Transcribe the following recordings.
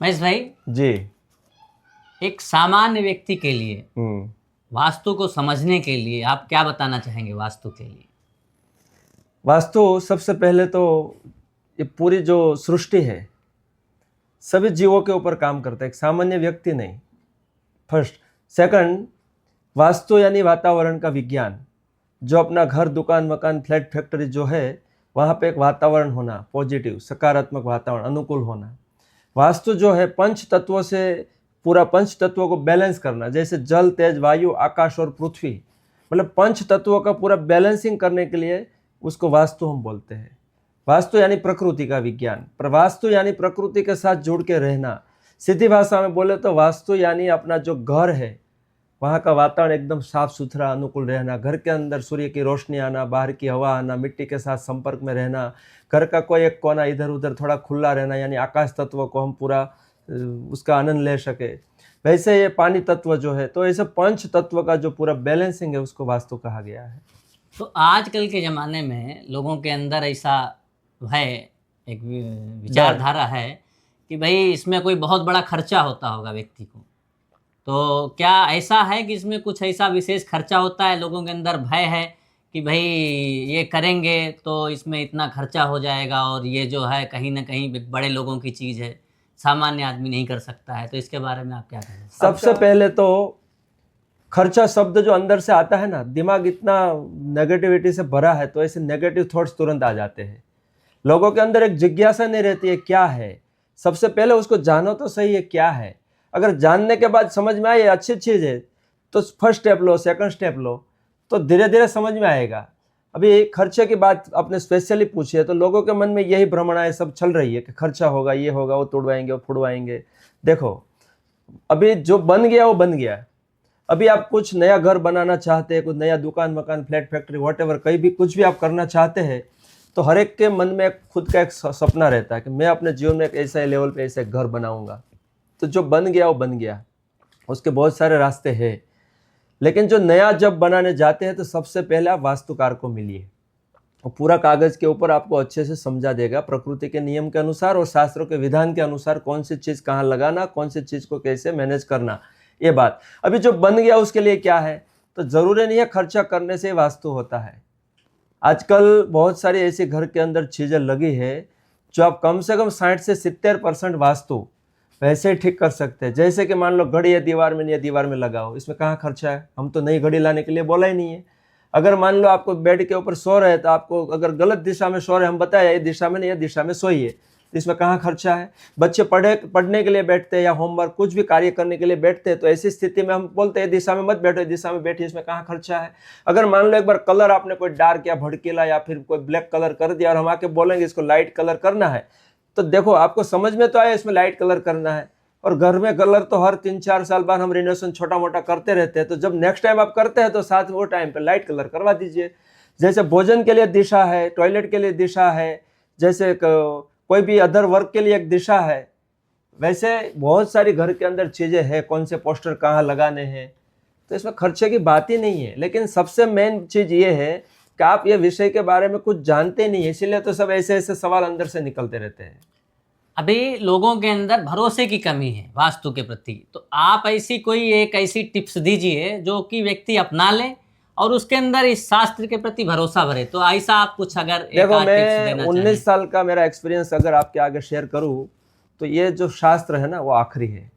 महेश भाई, जी। एक सामान्य व्यक्ति के लिए हम्म। वास्तु को समझने के लिए आप क्या बताना चाहेंगे वास्तु के लिए? वास्तु सबसे पहले तो ये पूरी जो सृष्टि है सभी जीवों के ऊपर काम करता है, एक सामान्य व्यक्ति नहीं। फर्स्ट। सेकंड, वास्तु यानी वातावरण का विज्ञान। जो अपना घर, दुकान, मकान, फ्लैट, फैक्ट्री जो है वहाँ पे एक वातावरण होना, पॉजिटिव सकारात्मक वातावरण, अनुकूल होना। वास्तु जो है पंच तत्वों से पूरा पंच तत्वों को बैलेंस करना, जैसे जल, तेज, वायु, आकाश और पृथ्वी, मतलब पंच तत्वों का पूरा बैलेंसिंग करने के लिए उसको वास्तु हम बोलते हैं। वास्तु यानी प्रकृति का विज्ञान, पर वास्तु यानी प्रकृति के साथ जुड़ के रहना। सीधी भाषा में बोले तो वास्तु यानी अपना जो घर है वहाँ का वातावरण एकदम साफ सुथरा, अनुकूल रहना। घर के अंदर सूर्य की रोशनी आना, बाहर की हवा आना, मिट्टी के साथ संपर्क में रहना। घर का कोई एक कोना इधर उधर थोड़ा खुला रहना, यानी आकाश तत्व को हम पूरा उसका आनंद ले सके। वैसे ये पानी तत्व जो है, तो ऐसे पंच तत्व का जो पूरा बैलेंसिंग है उसको वास्तु कहा गया है। तो आजकल के ज़माने में लोगों के अंदर ऐसा है, एक विचारधारा है कि भाई इसमें कोई बहुत बड़ा खर्चा होता होगा व्यक्ति को। तो क्या ऐसा है कि इसमें कुछ ऐसा विशेष खर्चा होता है? लोगों के अंदर भय है कि भाई ये करेंगे तो इसमें इतना खर्चा हो जाएगा और ये जो है कहीं ना कहीं बड़े लोगों की चीज़ है, सामान्य आदमी नहीं कर सकता है। तो इसके बारे में आप क्या कहें? सबसे पहले तो खर्चा शब्द जो अंदर से आता है ना, दिमाग इतना नेगेटिविटी से भरा है तो ऐसे नेगेटिव थॉट्स तुरंत आ जाते हैं। लोगों के अंदर एक जिज्ञासा नहीं रहती है क्या है। सबसे पहले उसको जानो तो सही है क्या है। अगर जानने के बाद समझ में आए अच्छी चीज़ है तो फर्स्ट स्टेप लो, सेकंड स्टेप लो, तो धीरे धीरे समझ में आएगा। अभी खर्चे की बात आपने स्पेशली पूछी है तो लोगों के मन में यही भ्रमणाएं सब चल रही है कि खर्चा होगा, ये होगा, वो तोड़वाएंगे, वो फुड़वाएंगे। देखो, अभी जो बन गया वो बन गया। अभी आप कुछ नया घर बनाना चाहते हैं, कुछ नया दुकान, मकान, फ्लैट, फैक्ट्री, व्हाटएवर, कहीं भी कुछ भी आप करना चाहते हैं, तो हर एक के मन में खुद का एक सपना रहता है कि मैं अपने जीवन में एक ऐसा लेवल पे ऐसे घर बनाऊंगा। तो जो बन गया वो बन गया, उसके बहुत सारे रास्ते हैं। लेकिन जो नया जब बनाने जाते हैं तो सबसे पहले आप वास्तुकार को मिलिए। वो पूरा कागज के ऊपर आपको अच्छे से समझा देगा प्रकृति के नियम के अनुसार और शास्त्रों के विधान के अनुसार कौन सी चीज़ कहाँ लगाना, कौन सी चीज़ को कैसे मैनेज करना, ये बात। अभी जो बन गया उसके लिए क्या है, तो ज़रूरी नहीं है खर्चा करने से वास्तु होता है। आजकल बहुत सारी ऐसी घर के अंदर चीज़ें लगी है जो आप कम से कम 60 से 70% वास्तु वैसे ही ठीक कर सकते हैं। जैसे कि मान लो घड़ी है दीवार में, नहीं है दीवार में लगाओ, इसमें कहाँ खर्चा है? हम तो नई घड़ी लाने के लिए बोला ही नहीं है। अगर मान लो आपको बेड के ऊपर सो रहे हैं तो आपको अगर गलत दिशा में सो रहे हैं, हम बताया ये दिशा में नहीं, ये दिशा में सोइए, तो इसमें कहाँ खर्चा है? बच्चे पढ़ने के लिए बैठते हैं या होमवर्क कुछ भी कार्य करने के लिए बैठते हैं तो ऐसी स्थिति में हम बोलते हैं दिशा में मत बैठो, दिशा में बैठिए, इसमें कहाँ खर्चा है? अगर मान लो एक बार कलर आपने कोई डार्क या भड़कीला या फिर कोई ब्लैक कलर कर दिया और हम आके बोलेंगे इसको लाइट कलर करना है, तो देखो आपको समझ में तो आया इसमें लाइट कलर करना है। और घर में कलर तो हर 3-4 साल बाद हम रिनोवेशन छोटा मोटा करते रहते हैं, तो जब नेक्स्ट टाइम आप करते हैं तो साथ में वो टाइम पे लाइट कलर करवा दीजिए। जैसे भोजन के लिए दिशा है, टॉयलेट के लिए दिशा है, जैसे कोई भी अदर वर्क के लिए एक दिशा है, वैसे बहुत सारी घर के अंदर चीज़ें हैं, कौन से पोस्टर कहाँ लगाने हैं, तो इसमें खर्चे की बात ही नहीं है। लेकिन सबसे मेन चीज़ ये है कि आप ये विषय के बारे में कुछ जानते नहीं है, इसीलिए तो सब ऐसे ऐसे सवाल अंदर से निकलते रहते हैं। अभी लोगों के अंदर भरोसे की कमी है वास्तु के प्रति, तो आप ऐसी कोई एक ऐसी टिप्स दीजिए जो कि व्यक्ति अपना ले और उसके अंदर इस शास्त्र के प्रति भरोसा भरे। तो ऐसा आप कुछ अगर देखो, टिप्स मैं देना 19 साल का मेरा एक्सपीरियंस अगर आपके आगे शेयर करूं तो ये जो शास्त्र है ना वो आखिरी है।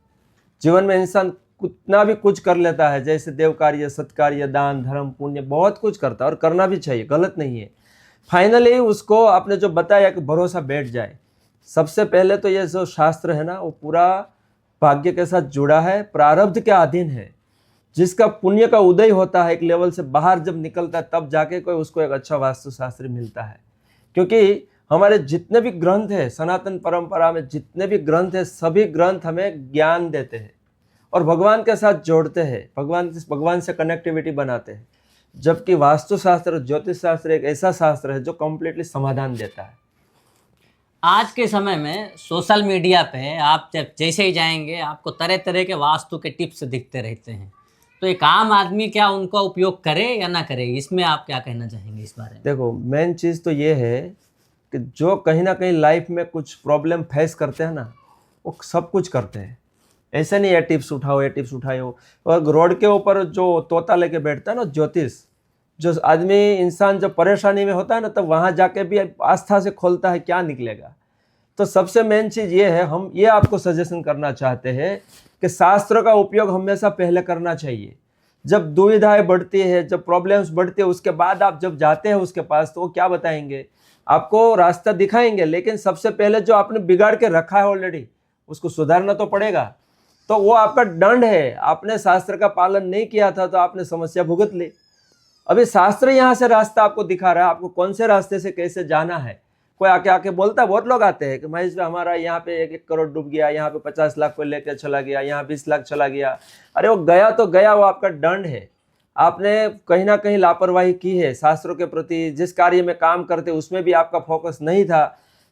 जीवन में इंसान कितना भी कुछ कर लेता है, जैसे देव कार्य, सत्कार्य, दान, धर्म, पुण्य, बहुत कुछ करता है और करना भी चाहिए, गलत नहीं है। फाइनली उसको आपने जो बताया कि भरोसा बैठ जाए। सबसे पहले तो ये जो शास्त्र है ना वो पूरा भाग्य के साथ जुड़ा है, प्रारब्ध के अधीन है। जिसका पुण्य का उदय होता है एक लेवल से बाहर जब निकलता है तब जाके कोई उसको एक अच्छा वास्तुशास्त्री मिलता है। क्योंकि हमारे जितने भी ग्रंथ है, सनातन परंपरा में जितने भी ग्रंथ है, सभी ग्रंथ हमें ज्ञान देते हैं और भगवान के साथ जोड़ते हैं, भगवान से कनेक्टिविटी बनाते हैं। जबकि वास्तुशास्त्र, ज्योतिष शास्त्र एक ऐसा शास्त्र है जो कंप्लीटली समाधान देता है। आज के समय में सोशल मीडिया पे आप जब जैसे ही जाएंगे आपको तरह तरह के वास्तु के टिप्स दिखते रहते हैं, तो एक आम आदमी क्या उनका उपयोग करे या ना करे, इसमें आप क्या कहना चाहेंगे इस बारे में? देखो, मेन चीज़ तो ये है कि जो कहीं ना कहीं लाइफ में कुछ प्रॉब्लम फेस करते हैं ना, वो सब कुछ करते हैं। ऐसे नहीं ये टिप्स उठाओ, ये टिप्स उठाओ। और रोड के ऊपर जो तोता लेके बैठता है ना, ज्योतिष, जो आदमी इंसान जब परेशानी में होता है ना, तब वहाँ जाके भी आस्था से खोलता है, क्या निकलेगा। तो सबसे मेन चीज़ ये है, हम ये आपको सजेशन करना चाहते हैं कि शास्त्र का उपयोग हमेशा पहले करना चाहिए। जब दुविधाएं बढ़ती है, जब प्रॉब्लम्स बढ़ती है, उसके बाद आप जब जाते हैं उसके पास, तो वो क्या बताएंगे, आपको रास्ता दिखाएंगे, लेकिन सबसे पहले जो आपने बिगाड़ के रखा है ऑलरेडी, उसको सुधारना तो पड़ेगा। तो वो आपका दंड है, आपने शास्त्र का पालन नहीं किया था तो आपने समस्या भुगत ली। अभी शास्त्र यहाँ से रास्ता आपको दिखा रहा है, आपको कौन से रास्ते से कैसे जाना है। कोई आके आके बोलता है, बहुत लोग आते हैं कि महेश भाई हमारा यहाँ पे 1 करोड़ डूब गया, यहाँ पे 50 लाख को लेकर चला गया, यहाँ 20 लाख चला गया। अरे वो गया तो गया, वो आपका दंड है। आपने कहीं ना कहीं लापरवाही की है शास्त्रों के प्रति, जिस कार्य में काम करते उसमें भी आपका फोकस नहीं था।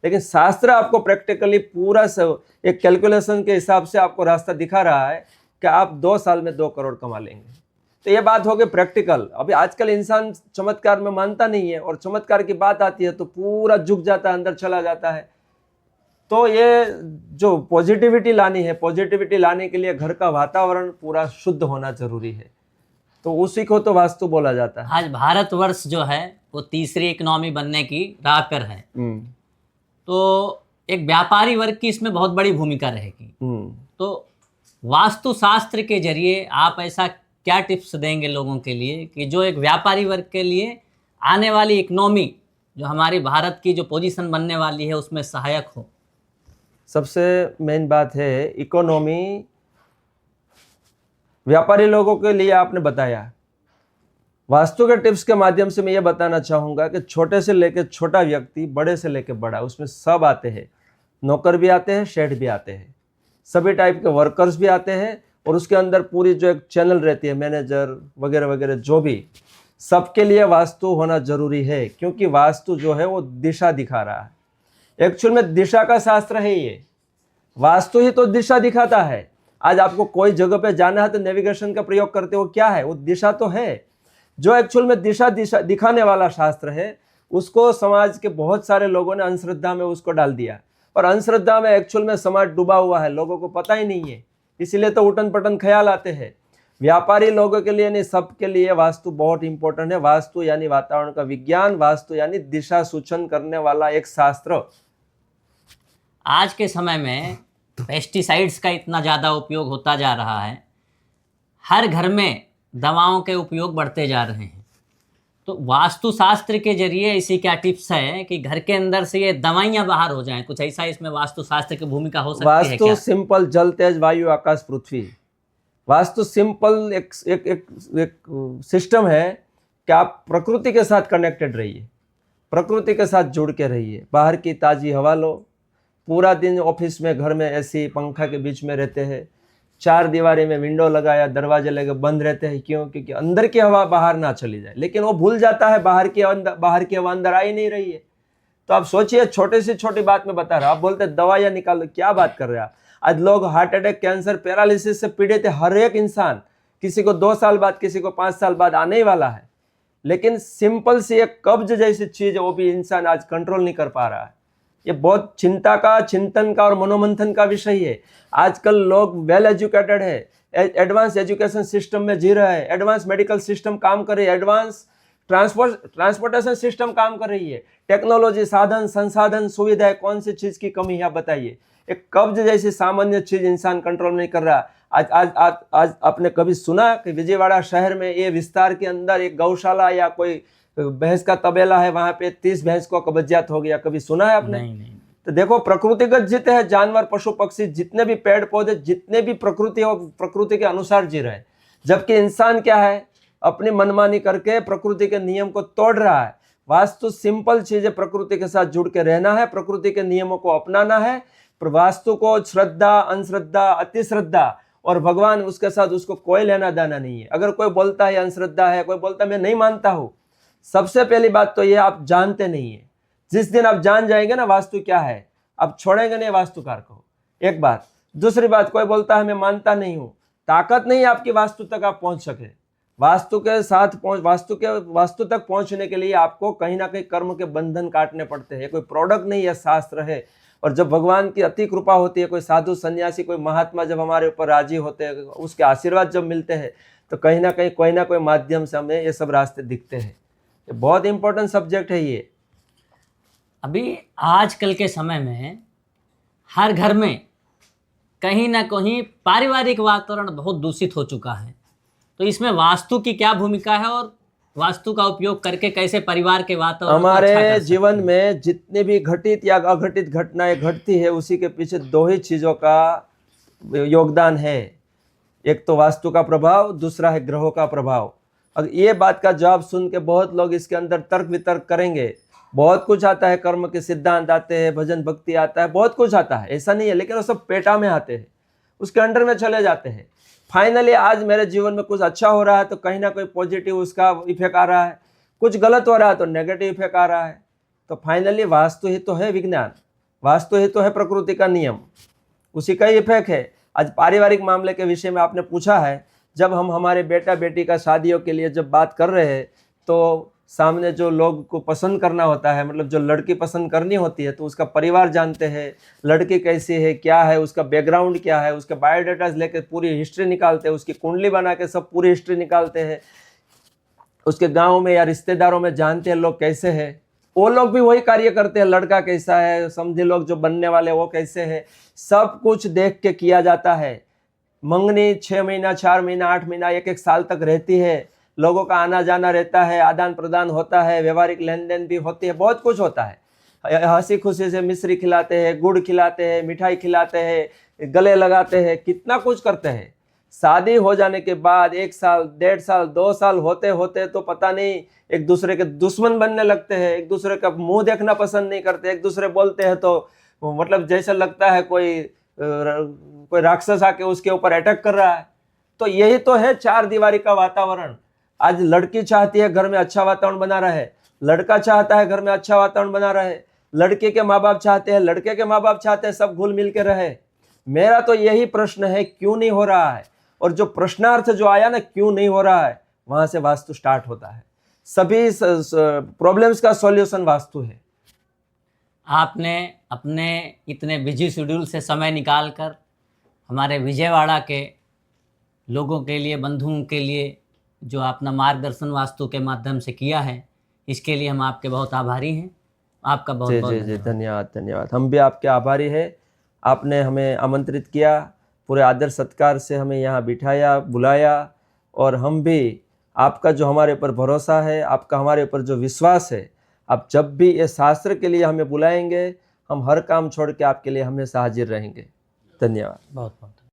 लेकिन शास्त्र आपको प्रैक्टिकली पूरा एक कैलकुलेशन के हिसाब से आपको रास्ता दिखा रहा है कि आप 2 साल में 2 करोड़ कमा लेंगे। तो ये बात हो गई प्रैक्टिकल। अभी आजकल इंसान चमत्कार में मानता नहीं है, और चमत्कार की बात आती है तो पूरा झुक जाता है, अंदर चला जाता है। तो ये जो पॉजिटिविटी लानी है, पॉजिटिविटी लाने के लिए घर का वातावरण पूरा शुद्ध होना जरूरी है। तो उसी को तो वास्तु बोला जाता है। आज भारतवर्ष जो है वो तीसरी इकोनॉमी बनने की राह पर है, तो एक व्यापारी वर्ग की इसमें बहुत बड़ी भूमिका रहेगी। तो वास्तु शास्त्र के जरिए आप ऐसा क्या टिप्स देंगे लोगों के लिए कि जो एक व्यापारी वर्ग के लिए आने वाली इकोनॉमी, जो हमारी भारत की जो पोजीशन बनने वाली है, उसमें सहायक हो? सबसे मेन बात है इकोनॉमी। व्यापारी लोगों के लिए आपने बताया, वास्तु के टिप्स के माध्यम से मैं ये बताना चाहूँगा कि छोटे से लेकर छोटा व्यक्ति, बड़े से लेकर बड़ा, उसमें सब आते हैं। नौकर भी आते हैं, शेठ भी आते हैं, सभी टाइप के वर्कर्स भी आते हैं, और उसके अंदर पूरी जो एक चैनल रहती है, मैनेजर वगैरह वगैरह, जो भी, सबके लिए वास्तु होना जरूरी है। क्योंकि वास्तु जो है वो दिशा दिखा रहा है। एक्चुअल में दिशा का शास्त्र है ये, वास्तु ही तो दिशा दिखाता है। आज आपको कोई जगह पे जाना है तो नेविगेशन का प्रयोग करते हो, क्या है वो? दिशा तो है। जो एक्चुअल में दिशा दिखाने वाला शास्त्र है, उसको समाज के बहुत सारे लोगों ने अंधश्रद्धा में उसको डाल दिया, और अंधश्रद्धा में एक्चुअल में समाज डूबा हुआ है, लोगों को पता ही नहीं है। इसीलिए तो उठन पटन ख्याल आते हैं। व्यापारी लोगों के लिए नहीं, सबके लिए वास्तु बहुत इंपॉर्टेंट है। वास्तु यानी वातावरण का विज्ञान, वास्तु यानी दिशा सूचन करने वाला एक शास्त्र। आज के समय में पेस्टिसाइड्स का इतना ज़्यादा उपयोग होता जा रहा है, हर घर में दवाओं के उपयोग बढ़ते जा रहे हैं। तो वास्तु शास्त्र के जरिए ऐसी क्या टिप्स है कि घर के अंदर से ये दवाइयाँ बाहर हो जाएं? कुछ ऐसा इसमें वास्तु शास्त्र की भूमिका हो सकती है क्या? वास्तु सिंपल, जल तेज वायु आकाश पृथ्वी। वास्तु सिंपल एक सिस्टम है कि आप प्रकृति के साथ कनेक्टेड रहिए, प्रकृति के साथ जुड़ के रहिए। बाहर की ताज़ी हवा लो। पूरा दिन ऑफिस में, घर में एसी पंखा के बीच में रहते हैं, 4 दीवारी में विंडो लगाया, दरवाजे लगे बंद रहते हैं। क्यों? क्योंकि अंदर की हवा बाहर ना चली जाए। लेकिन वो भूल जाता है बाहर की हवा अंदर आ ही नहीं रही है। तो आप सोचिए, छोटी से छोटी बात में बता रहा, आप बोलते दवाइयाँ निकालो, क्या बात कर रहे हैं आप? आज लोग हार्ट अटैक, कैंसर, पैरालिसिस से पीड़ित है। हर एक इंसान, किसी को 2 साल बाद, किसी को 5 साल बाद आने ही वाला है। लेकिन सिंपल सी एक कब्ज जैसी चीज है, वो भी इंसान आज कंट्रोल नहीं कर पा रहा है। ये बहुत चिंता का, चिंतन का और मनोमंथन का विषय है। आजकल लोग वेल एजुकेटेड है, एडवांस एजुकेशन सिस्टम में जी रहे हैं, एडवांस मेडिकल सिस्टम काम कर रही है, एडवांस ट्रांसपोर्टेशन सिस्टम काम कर रही है। टेक्नोलॉजी, साधन, संसाधन, सुविधाएं, कौन सी चीज की कमी है आप बताइए? एक कब्ज जैसी सामान्य चीज इंसान कंट्रोल नहीं कर रहा। आज आपने कभी सुना कि विजयवाड़ा शहर में ये विस्तार के अंदर एक गौशाला या कोई भैंस का तबेला है, वहां पे 30 भैंस को कब्जियत हो गया? कभी सुना है आपने? नहीं। तो देखो, प्रकृतिगत जितने हैं जानवर, पशु पक्षी, जितने भी पेड़ पौधे, जितने भी प्रकृति और प्रकृति के अनुसार जी रहे हैं। जबकि इंसान क्या है, अपनी मनमानी करके प्रकृति के नियम को तोड़ रहा है। वास्तु सिंपल चीज है, प्रकृति के साथ जुड़ के रहना है, प्रकृति के नियमों को अपनाना है। वास्तु को श्रद्धा, अंधश्रद्धा, अतिश्रद्धा और भगवान, उसके साथ उसको कोई लेना देना नहीं है। अगर कोई बोलता है अंधश्रद्धा है, कोई बोलता है मैं नहीं मानता हूँ, सबसे पहली बात तो ये आप जानते नहीं है। जिस दिन आप जान जाएंगे ना वास्तु क्या है, आप छोड़ेंगे नहीं वास्तुकार को, एक बात। दूसरी बात, कोई बोलता है मैं मानता नहीं हूँ, ताकत नहीं आपकी वास्तु तक आप पहुंच सके। वास्तु के साथ वास्तु तक पहुंचने के लिए आपको कहीं ना कहीं कर्म के बंधन काटने पड़ते हैं। कोई प्रोडक्ट नहीं है, शास्त्र है। और जब भगवान की अति कृपा होती है, कोई साधु सन्यासी कोई महात्मा जब हमारे ऊपर राजी होते हैं, उसके आशीर्वाद जब मिलते हैं, तो कहीं ना कहीं कोई ना कोई माध्यम से हमें ये सब रास्ते दिखते हैं। ये बहुत इंपॉर्टेंट सब्जेक्ट है ये। अभी आजकल के समय में हर घर में कहीं ना कहीं पारिवारिक वातावरण बहुत दूषित हो चुका है, तो इसमें वास्तु की क्या भूमिका है और वास्तु का उपयोग करके कैसे परिवार के वातावरण को अच्छा कर हमारे सकते जीवन हैं? में जितनी भी घटित या अघटित घटनाएं घटती है, उसी के पीछे दो ही चीजों का योगदान है। एक तो वास्तु का प्रभाव, दूसरा है ग्रहों का प्रभाव। अब ये बात का जवाब सुन के बहुत लोग इसके अंदर तर्क वितर्क करेंगे। बहुत कुछ आता है, कर्म के सिद्धांत आते हैं, भजन भक्ति आता है, बहुत कुछ आता है, ऐसा नहीं है, लेकिन वो सब पेटा में आते हैं, उसके अंडर में चले जाते हैं। फाइनली आज मेरे जीवन में कुछ अच्छा हो रहा है तो कहीं ना कोई पॉजिटिव उसका इफेक्ट आ रहा है, कुछ गलत हो रहा है तो नेगेटिव इफेक्ट आ रहा है। तो फाइनली वास्तु ही तो है विज्ञान, वास्तु ही तो है प्रकृति का नियम, उसी का ही इफेक्ट है। आज पारिवारिक मामले के विषय में आपने पूछा है, जब हम हमारे बेटा बेटी का शादियों के लिए जब बात कर रहे हैं, तो सामने जो लोग को पसंद करना होता है, मतलब जो लड़की पसंद करनी होती है, तो उसका परिवार जानते हैं, लड़की कैसी है, क्या है, उसका बैकग्राउंड क्या है, उसका बायोडाटा लेकर पूरी हिस्ट्री निकालते हैं, उसकी कुंडली बना के सब पूरी हिस्ट्री निकालते हैं। उसके गांव में या रिश्तेदारों में जानते हैं लोग कैसे हैं, वो लोग भी वही कार्य करते हैं, लड़का कैसा है, समझे लोग जो बनने वाले वो कैसे है, सब कुछ देख के किया जाता है। मंगनी 6 महीना, 4 महीना, 8 महीना, 1-1 साल तक रहती है, लोगों का आना जाना रहता है, आदान प्रदान होता है, व्यवहारिक लेन देन भी होती है, बहुत कुछ होता है। हंसी खुशी से मिश्री खिलाते हैं, गुड़ खिलाते हैं, मिठाई खिलाते हैं, गले लगाते हैं, कितना कुछ करते हैं। शादी हो जाने के बाद 1 साल, 1.5 साल, 2 साल होते होते तो पता नहीं एक दूसरे के दुश्मन बनने लगते हैं, एक दूसरे का मुंह देखना पसंद नहीं करते, एक दूसरे बोलते हैं तो मतलब जैसा लगता है कोई राक्षस आके उसके ऊपर अटैक कर रहा है। तो यही तो है 4 दीवारी का वातावरण। आज लड़की चाहती है घर में अच्छा वातावरण बना रहे, लड़का चाहता है घर में अच्छा वातावरण बना रहे, लड़के के माँ बाप चाहते हैं, लड़के के माँ बाप चाहते हैं, सब घुल मिल के रहे। मेरा तो यही प्रश्न है, क्यों नहीं हो रहा है? और जो प्रश्नार्थ जो आया ना, क्यों नहीं हो रहा है, वहां से वास्तु स्टार्ट होता है। सभी प्रॉब्लम्स का सॉल्यूशन वास्तु है। आपने अपने इतने बिजी शेड्यूल से समय निकालकर हमारे विजयवाड़ा के लोगों के लिए, बंधुओं के लिए जो अपना मार्गदर्शन वास्तु के माध्यम से किया है, इसके लिए हम आपके बहुत आभारी हैं। आपका बहुत बहुत जी धन्यवाद धन्यवाद। हम भी आपके आभारी हैं। आपने हमें आमंत्रित किया, पूरे आदर सत्कार से हमें यहाँ बिठाया, बुलाया, और हम भी आपका जो हमारे ऊपर भरोसा है, आपका हमारे ऊपर जो विश्वास है, आप जब भी ये शास्त्र के लिए हमें बुलाएंगे, हम हर काम छोड़ के आपके लिए हमेशा हाजिर रहेंगे। धन्यवाद। बहुत बहुत।